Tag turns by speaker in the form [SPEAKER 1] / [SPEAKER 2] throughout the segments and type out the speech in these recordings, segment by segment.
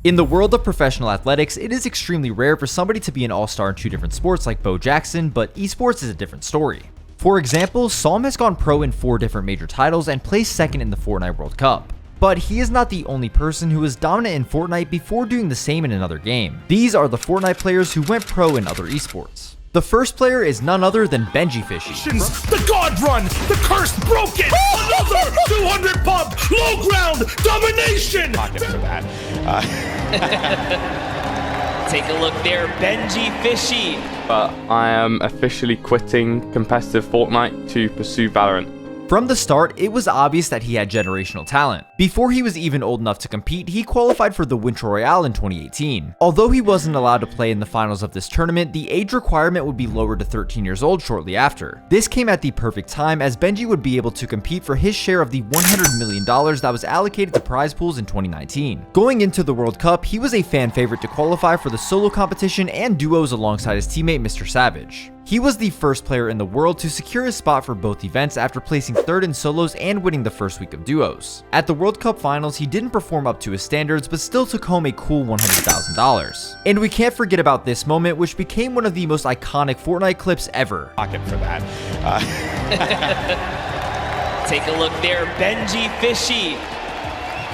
[SPEAKER 1] In the world of professional athletics, it is extremely rare for somebody to be an all-star in 2 different sports like Bo Jackson, but esports is a different story. For example, Psalm has gone pro in 4 different major titles and placed second in the Fortnite World Cup. But he is not the only person who was dominant in Fortnite before doing the same in another game. These are the Fortnite players who went pro in other esports. The first player is none other than Benjyfishy.
[SPEAKER 2] The God Run, the curse broken, another 200 pump, low ground, domination.
[SPEAKER 3] Pocket for that.
[SPEAKER 4] Take a look there, Benjyfishy.
[SPEAKER 5] But I am officially quitting competitive Fortnite to pursue Valorant.
[SPEAKER 1] From the start, it was obvious that he had generational talent. Before he was even old enough to compete, he qualified for the Winter Royale in 2018. Although he wasn't allowed to play in the finals of this tournament, the age requirement would be lowered to 13 years old shortly after. This came at the perfect time as Benji would be able to compete for his share of the $100 million that was allocated to prize pools in 2019. Going into the World Cup, he was a fan favorite to qualify for the solo competition and duos alongside his teammate Mr. Savage. He was the first player in the world to secure his spot for both events after placing 3rd in solos and winning the first week of duos. At the World Cup finals, he didn't perform up to his standards, but still took home a cool $100,000. And we can't forget about this moment, which became one of the most iconic Fortnite clips ever.
[SPEAKER 3] Pocket for that.
[SPEAKER 4] Take a look there, Benjyfishy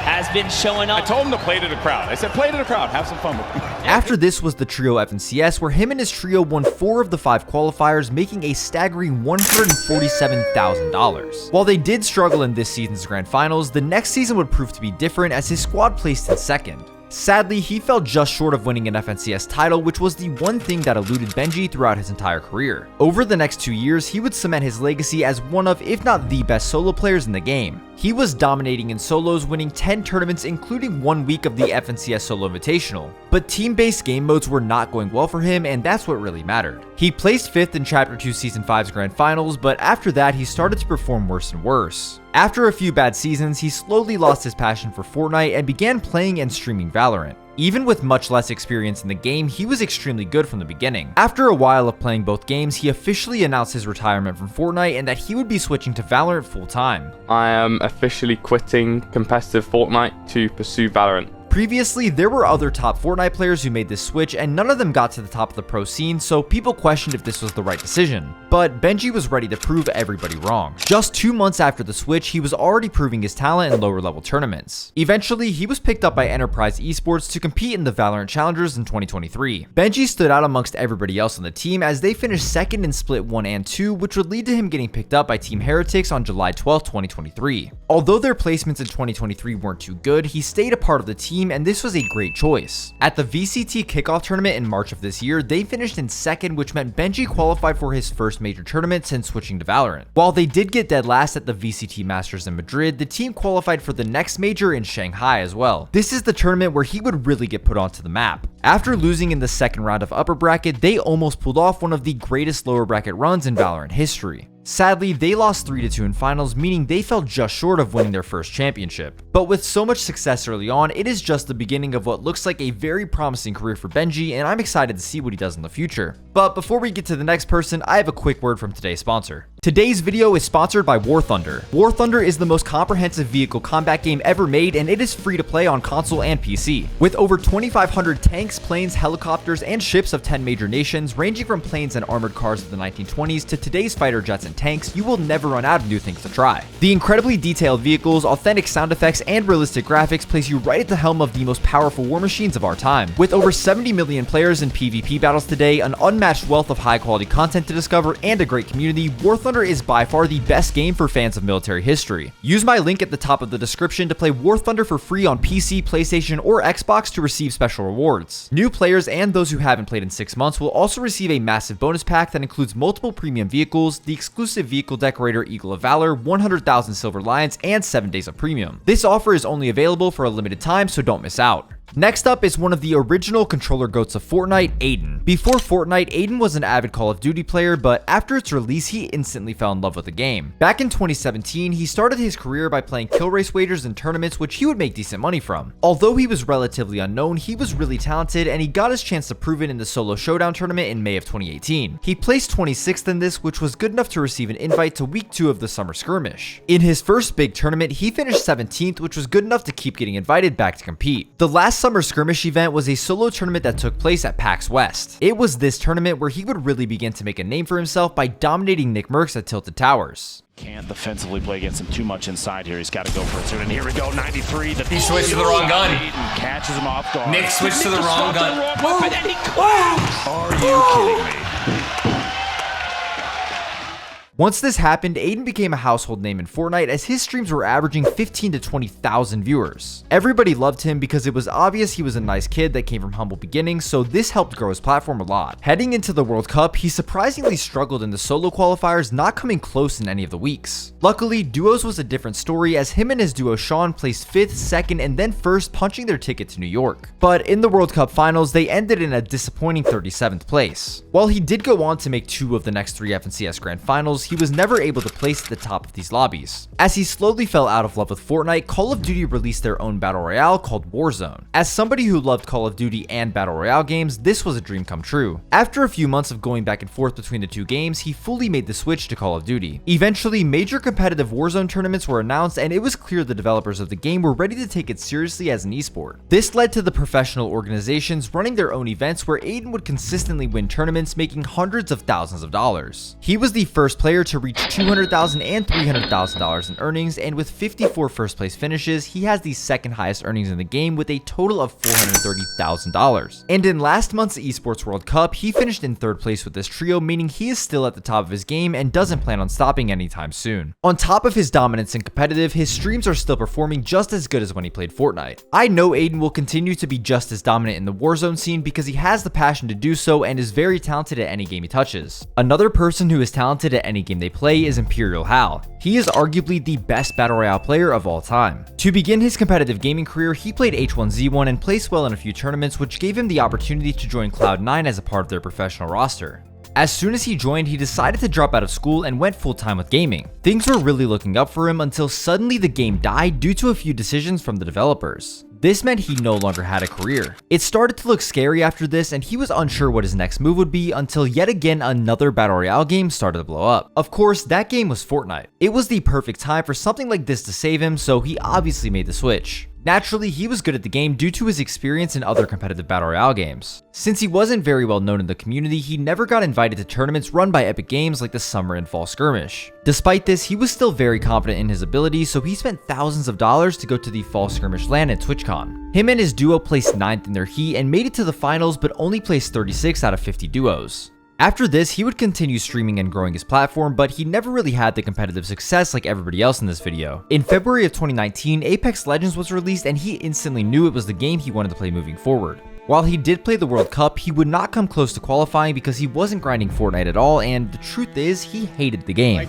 [SPEAKER 4] has been showing up.
[SPEAKER 3] I told him to play to the crowd. I said, play to the crowd. Have some fun with it.
[SPEAKER 1] After this was the trio FNCS, where him and his trio won 4 of the 5 qualifiers, making a staggering $147,000. While they did struggle in this season's grand finals, the next season would prove to be different as his squad placed in 2nd. Sadly, he fell just short of winning an FNCS title, which was the one thing that eluded Benji throughout his entire career. Over the next 2 years, he would cement his legacy as one of, if not the best solo players in the game. He was dominating in solos, winning 10 tournaments including 1 week of the FNCS Solo Invitational. But team-based game modes were not going well for him, and that's what really mattered. He placed 5th in Chapter 2 Season 5's Grand Finals, but after that he started to perform worse and worse. After a few bad seasons, he slowly lost his passion for Fortnite and began playing and streaming Valorant. Even with much less experience in the game, he was extremely good from the beginning. After a while of playing both games, he officially announced his retirement from Fortnite and that he would be switching to Valorant full time.
[SPEAKER 5] I am officially quitting competitive Fortnite to pursue Valorant.
[SPEAKER 1] Previously, there were other top Fortnite players who made this switch and none of them got to the top of the pro scene, so people questioned if this was the right decision. But Benji was ready to prove everybody wrong. Just 2 months after the switch, he was already proving his talent in lower level tournaments. Eventually, he was picked up by Enterprise Esports to compete in the Valorant Challengers in 2023. Benji stood out amongst everybody else on the team as they finished 2nd in Split 1 and 2, which would lead to him getting picked up by Team Heretics on July 12, 2023. Although their placements in 2023 weren't too good, he stayed a part of the team and this was a great choice. At the VCT kickoff tournament in March of this year, they finished in 2nd, which meant Benji qualified for his first major tournament since switching to Valorant. While they did get dead last at the VCT Masters in Madrid, the team qualified for the next major in Shanghai as well. This is the tournament where he would really get put onto the map. After losing in the 2nd round of upper bracket, they almost pulled off one of the greatest lower bracket runs in Valorant history. Sadly, they lost 3-2 in finals, meaning they fell just short of winning their first championship. But with so much success early on, it is just the beginning of what looks like a very promising career for Benji, and I'm excited to see what he does in the future. But before we get to the next person, I have a quick word from today's sponsor. Today's video is sponsored by War Thunder. War Thunder is the most comprehensive vehicle combat game ever made, and it is free to play on console and PC. With over 2,500 tanks, planes, helicopters, and ships of 10 major nations, ranging from planes and armored cars of the 1920s to today's fighter jets and tanks, you will never run out of new things to try. The incredibly detailed vehicles, authentic sound effects, and realistic graphics place you right at the helm of the most powerful war machines of our time. With over 70 million players in PvP battles today, an unmatched wealth of high-quality content to discover, and a great community, War Thunder is by far the best game for fans of military history. Use my link at the top of the description to play War Thunder for free on PC, PlayStation, or Xbox to receive special rewards. New players and those who haven't played in 6 months will also receive a massive bonus pack that includes multiple premium vehicles, the exclusive vehicle decorator Eagle of Valor, 100,000 Silver Lions, and 7 days of premium. This offer is only available for a limited time, so don't miss out. Next up is one of the original controller goats of Fortnite, Aydan. Before Fortnite, Aydan was an avid Call of Duty player, but after its release, he instantly fell in love with the game. Back in 2017, he started his career by playing kill race wagers and tournaments, which he would make decent money from. Although he was relatively unknown, he was really talented, and he got his chance to prove it in the Solo Showdown tournament in May of 2018. He placed 26th in this, which was good enough to receive an invite to week 2 of the Summer Skirmish. In his first big tournament, he finished 17th, which was good enough to keep getting invited back to compete. The last last summer skirmish event was a solo tournament that took place at PAX West. It was this tournament where he would really begin to make a name for himself by dominating Nick Merckx at Tilted Towers.
[SPEAKER 2] Can't defensively play against him too much inside here. He's got to go for it soon. And here we go, 93.
[SPEAKER 6] He switched to the wrong gun.
[SPEAKER 2] Catches him off guard.
[SPEAKER 6] Nick switched to the wrong gun.
[SPEAKER 2] Are you kidding me?
[SPEAKER 1] Once this happened, Aydan became a household name in Fortnite as his streams were averaging 15 to 20,000 viewers. Everybody loved him because it was obvious he was a nice kid that came from humble beginnings, so this helped grow his platform a lot. Heading into the World Cup, he surprisingly struggled in the solo qualifiers, not coming close in any of the weeks. Luckily, duos was a different story as him and his duo Sean placed 5th, 2nd, and then 1st, punching their ticket to New York. But in the World Cup finals, they ended in a disappointing 37th place. While he did go on to make 2 of the next 3 FNCS Grand Finals, he was never able to place at the top of these lobbies. As he slowly fell out of love with Fortnite, Call of Duty released their own Battle Royale called Warzone. As somebody who loved Call of Duty and Battle Royale games, this was a dream come true. After a few months of going back and forth between the two games, he fully made the switch to Call of Duty. Eventually, major competitive Warzone tournaments were announced and it was clear the developers of the game were ready to take it seriously as an esport. This led to the professional organizations running their own events where Aydan would consistently win tournaments, making hundreds of thousands of dollars. He was the first player to reach $200,000 and $300,000 in earnings, and with 54 first place finishes, he has the second highest earnings in the game with a total of $430,000. And in last month's Esports World Cup, he finished in 3rd place with this trio, meaning he is still at the top of his game and doesn't plan on stopping anytime soon. On top of his dominance in competitive, his streams are still performing just as good as when he played Fortnite. I know Aydan will continue to be just as dominant in the Warzone scene because he has the passion to do so and is very talented at any game he touches. Another person who is talented at any game they play is ImperialHal. He is arguably the best Battle Royale player of all time. To begin his competitive gaming career, he played H1Z1 and placed well in a few tournaments, which gave him the opportunity to join Cloud9 as a part of their professional roster. As soon as he joined, he decided to drop out of school and went full-time with gaming. Things were really looking up for him until suddenly the game died due to a few decisions from the developers. This meant he no longer had a career. It started to look scary after this and he was unsure what his next move would be until yet again another Battle Royale game started to blow up. Of course, that game was Fortnite. It was the perfect time for something like this to save him, so he obviously made the switch. Naturally, he was good at the game due to his experience in other competitive Battle Royale games. Since he wasn't very well known in the community, he never got invited to tournaments run by Epic Games like the Summer and Fall Skirmish. Despite this, he was still very confident in his abilities, so he spent thousands of dollars to go to the Fall Skirmish LAN at TwitchCon. Him and his duo placed 9th in their heat and made it to the finals, but only placed 36 out of 50 duos. After this, he would continue streaming and growing his platform, but he never really had the competitive success like everybody else in this video. In February of 2019, Apex Legends was released and he instantly knew it was the game he wanted to play moving forward. While he did play the World Cup, he would not come close to qualifying because he wasn't grinding Fortnite at all, and the truth is, he hated the game.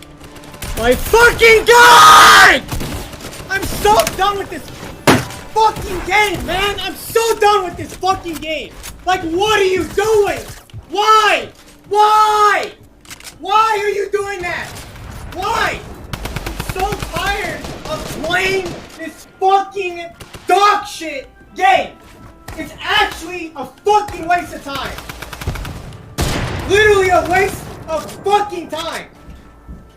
[SPEAKER 7] My fucking God! I'm so done with this fucking game, man! I'm so done with this fucking game! Like, what are you doing? Why? Why? Why are you doing that? Why? I'm so tired of playing this fucking dog shit game. It's actually a fucking waste of time. Literally a waste of fucking time.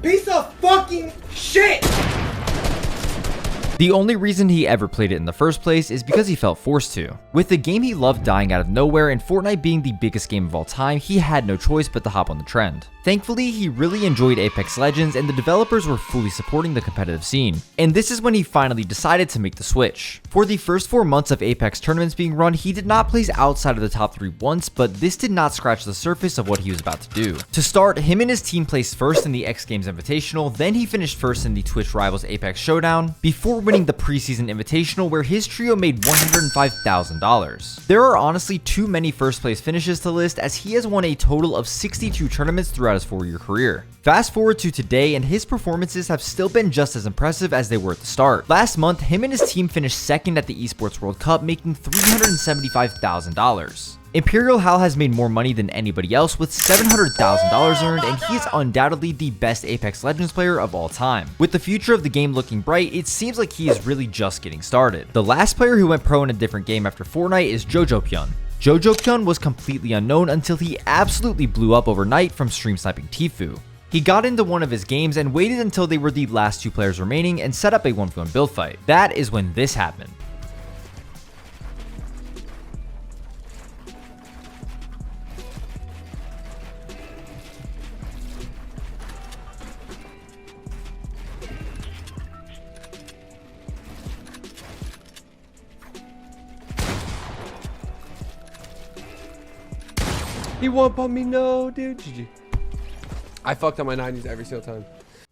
[SPEAKER 7] Piece of fucking shit.
[SPEAKER 1] The only reason he ever played it in the first place is because he felt forced to. With the game he loved dying out of nowhere and Fortnite being the biggest game of all time, he had no choice but to hop on the trend. Thankfully, he really enjoyed Apex Legends and the developers were fully supporting the competitive scene. And this is when he finally decided to make the switch. For the first 4 months of Apex tournaments being run, he did not place outside of the top 3 once, but this did not scratch the surface of what he was about to do. To start, him and his team placed first in the X Games Invitational, then he finished first in the Twitch Rivals Apex Showdown, before winning the preseason Invitational where his trio made $105,000. There are honestly too many first place finishes to list as he has won a total of 62 tournaments throughout his 4-year career. Fast forward to today and his performances have still been just as impressive as they were at the start. Last month, him and his team finished second at the Esports World Cup, making $375,000. ImperialHal has made more money than anybody else with $700,000 earned, and he is undoubtedly the best Apex Legends player of all time. With the future of the game looking bright, it seems like he is really just getting started. The last player who went pro in a different game after Fortnite is Jojopyun. Jojopyun was completely unknown until he absolutely blew up overnight from stream sniping Tfue. He got into one of his games and waited until they were the last 2 players remaining and set up a 1v1 build fight. That is when this happened.
[SPEAKER 8] He won't pump me, no, dude. GG. I fucked on my 90s every single time.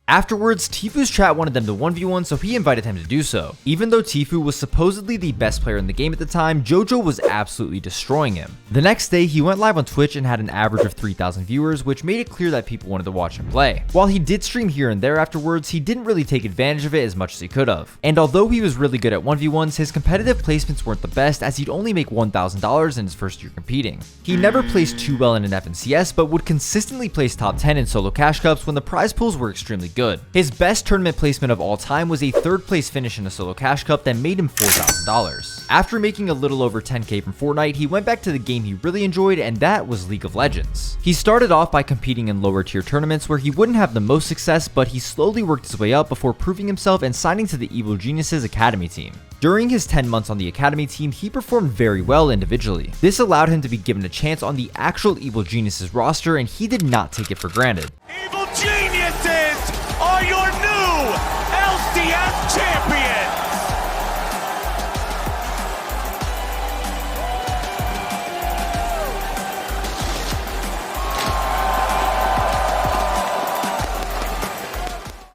[SPEAKER 1] Afterwards, Tfu's chat wanted them to 1v1, so he invited him to do so. Even though Tfu was supposedly the best player in the game at the time, Jojo was absolutely destroying him. The next day, he went live on Twitch and had an average of 3,000 viewers, which made it clear that people wanted to watch him play. While he did stream here and there afterwards, he didn't really take advantage of it as much as he could have. And although he was really good at 1v1s, his competitive placements weren't the best, as he'd only make $1,000 in his first year competing. He never placed too well in an FNCS, but would consistently place top 10 in solo cash cups when the prize pools were extremely good. His best tournament placement of all time was a 3rd place finish in a solo cash cup that made him $4,000. After making a little over 10k from Fortnite, he went back to the game he really enjoyed, and that was League of Legends. He started off by competing in lower tier tournaments where he wouldn't have the most success, but he slowly worked his way up before proving himself and signing to the Evil Geniuses Academy team. During his 10 months on the Academy team, he performed very well individually. This allowed him to be given a chance on the actual Evil Geniuses roster, and he did not take it for granted.
[SPEAKER 2] Evil Geniuses are your new LCS champions!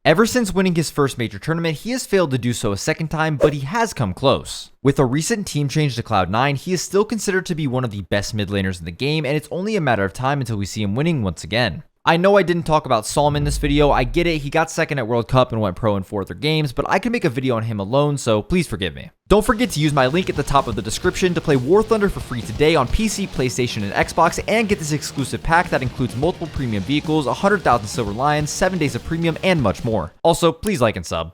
[SPEAKER 1] Ever since winning his first major tournament, he has failed to do so a second time, but he has come close. With a recent team change to Cloud9, he is still considered to be one of the best mid laners in the game, and it's only a matter of time until we see him winning once again. I know I didn't talk about Psalm in this video, I get it, he got second at World Cup and went pro in 4 other games, but I could make a video on him alone, so please forgive me. Don't forget to use my link at the top of the description to play War Thunder for free today on PC, PlayStation, and Xbox, and get this exclusive pack that includes multiple premium vehicles, 100,000 Silver Lions, 7 days of premium, and much more. Also, please like and sub.